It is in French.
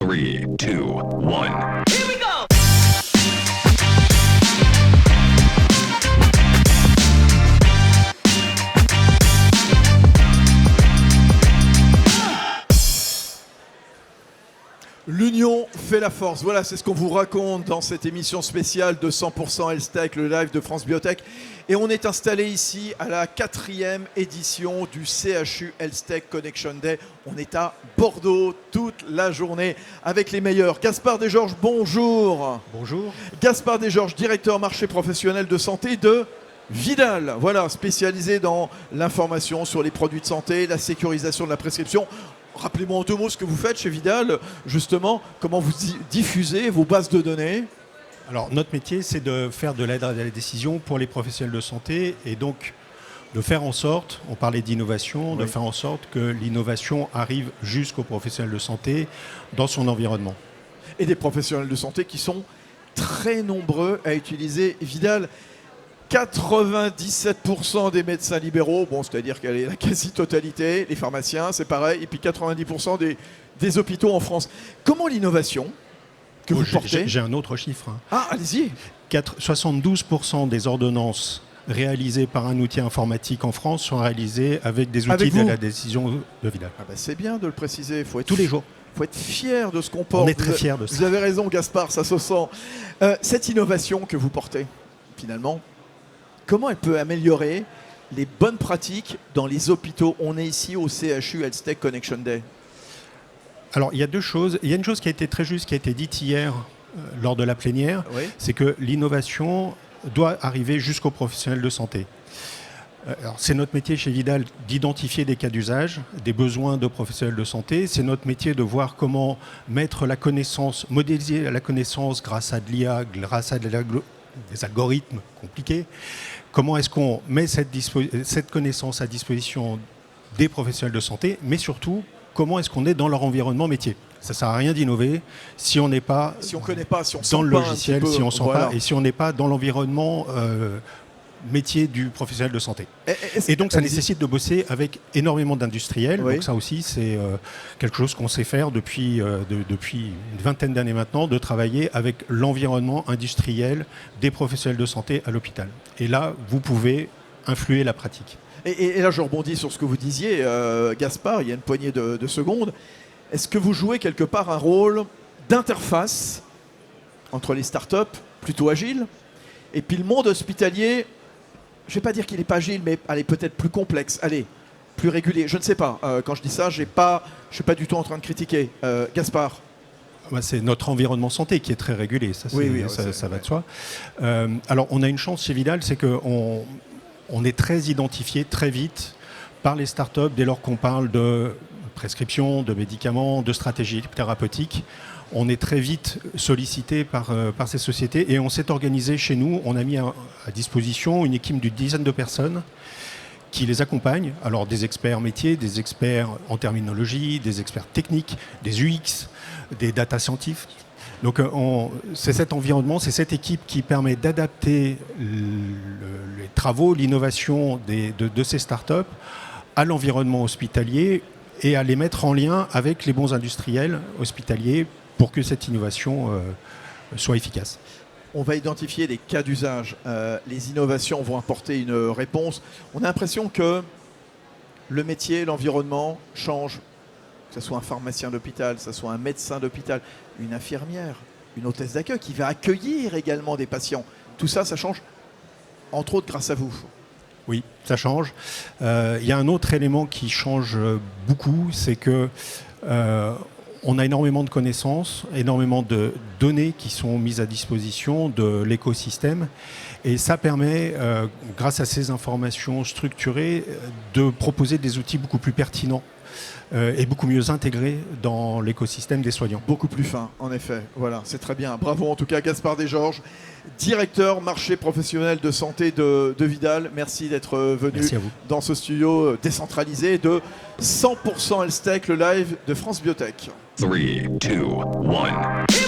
3, 2, 1. L'union fait la force. Voilà, c'est ce qu'on vous raconte dans cette émission spéciale de 100% Health Tech, le live de France Biotech. Et on est installé ici à la 4e édition du CHU Health Tech Connection Day. On est à Bordeaux toute la journée avec les meilleurs. Gaspard Desgeorges, bonjour. Bonjour. Gaspard Desgeorges, directeur marché professionnel de santé de Vidal, voilà, spécialisé dans l'information sur les produits de santé, la sécurisation de la prescription. Rappelez-moi en 2 mots ce que vous faites chez Vidal, justement, comment vous diffusez vos bases de données. Alors, notre métier, c'est de faire de l'aide à la décision pour les professionnels de santé et donc de faire en sorte, on parlait d'innovation, Oui. de faire en sorte que l'innovation arrive jusqu'aux professionnels de santé dans son environnement. Et des professionnels de santé qui sont très nombreux à utiliser Vidal. 97% des médecins libéraux, bon, c'est-à-dire qu'elle est la quasi-totalité, les pharmaciens, c'est pareil, et puis 90% des hôpitaux en France. Comment l'innovation que vous portez... J'ai un autre chiffre. Ah, allez-y. 72% des ordonnances réalisées par un outil informatique en France sont réalisées avec des outils Avec vous de la décision de Vidal. Ah bah c'est bien de le préciser, faut être Tous les jours. Il faut être fier de ce qu'on porte. On est très fiers de Vous ça. avez raison, Gaspard, ça se sent. Cette innovation que vous portez, finalement, comment elle peut améliorer les bonnes pratiques dans les hôpitaux? On est ici au CHU Health Tech Connection Day. Alors, il y a 2 choses. Il y a une chose qui a été très juste, qui a été dite hier lors de la plénière, Oui. c'est que l'innovation doit arriver jusqu'aux professionnels de santé. Alors, c'est notre métier chez Vidal d'identifier des cas d'usage, des besoins de professionnels de santé. C'est notre métier de voir comment mettre la connaissance, modéliser la connaissance grâce à de l'IA, grâce à des algorithmes compliqués. Comment est-ce qu'on met cette connaissance à disposition des professionnels de santé, mais surtout, comment est-ce qu'on est dans leur environnement métier. Ça ne sert à rien d'innover si on n'est pas, Si on ne connaît pas, si on dans le sent pas un logiciel, petit peu, si on ne sent voilà. pas, et si on n'est pas dans l'environnement métier du professionnel de santé. Est-ce- Et donc, ça allez-y. nécessite de bosser avec énormément d'industriels. Oui. Donc ça aussi, c'est quelque chose qu'on sait faire depuis une vingtaine d'années maintenant, de travailler avec l'environnement industriel des professionnels de santé à l'hôpital. Et là, vous pouvez influer la pratique. Et là, je rebondis sur ce que vous disiez, Gaspard, il y a une poignée de secondes. Est-ce que vous jouez quelque part un rôle d'interface entre les startups plutôt agiles et puis le monde hospitalier, je ne vais pas dire qu'il n'est pas agile, mais allez, peut-être plus complexe, allez, plus régulier. Je ne sais pas. Quand je dis ça, je ne suis pas du tout en train de critiquer. Gaspard. C'est notre environnement santé qui est très régulé, ça, Oui, ça va de soi. Alors, on a une chance chez Vidal, c'est qu'on est très identifié très vite par les startups dès lors qu'on parle de prescription, de médicaments, de stratégie thérapeutique. On est très vite sollicité par ces sociétés et on s'est organisé chez nous. On a mis à disposition une équipe d'une dizaine de personnes qui les accompagnent. Alors des experts métiers, des experts en terminologie, des experts techniques, des UX, des data scientifiques. Donc c'est cet environnement, c'est cette équipe qui permet d'adapter les travaux, l'innovation de ces startups à l'environnement hospitalier et à les mettre en lien avec les bons industriels hospitaliers pour que cette innovation soit efficace. On va identifier des cas d'usage. Les innovations vont apporter une réponse. On a l'impression que le métier, l'environnement change. Que ce soit un pharmacien d'hôpital, que ce soit un médecin d'hôpital, une infirmière, une hôtesse d'accueil qui va accueillir également des patients. Tout ça, ça change, entre autres, grâce à vous. Oui, ça change. Il y a un autre élément qui change beaucoup, c'est que on a énormément de connaissances, énormément de données qui sont mises à disposition de l'écosystème. Et ça permet, grâce à ces informations structurées, de proposer des outils beaucoup plus pertinents et beaucoup mieux intégrés dans l'écosystème des soignants. Beaucoup plus fin, en effet. Voilà, c'est très bien. Bravo en tout cas, Gaspard Desgeorges, directeur marché professionnel de santé de Vidal. Merci d'être venu Merci à vous. dans ce studio décentralisé de 100% Health Tech, le live de France Biotech. 3, 2, 1.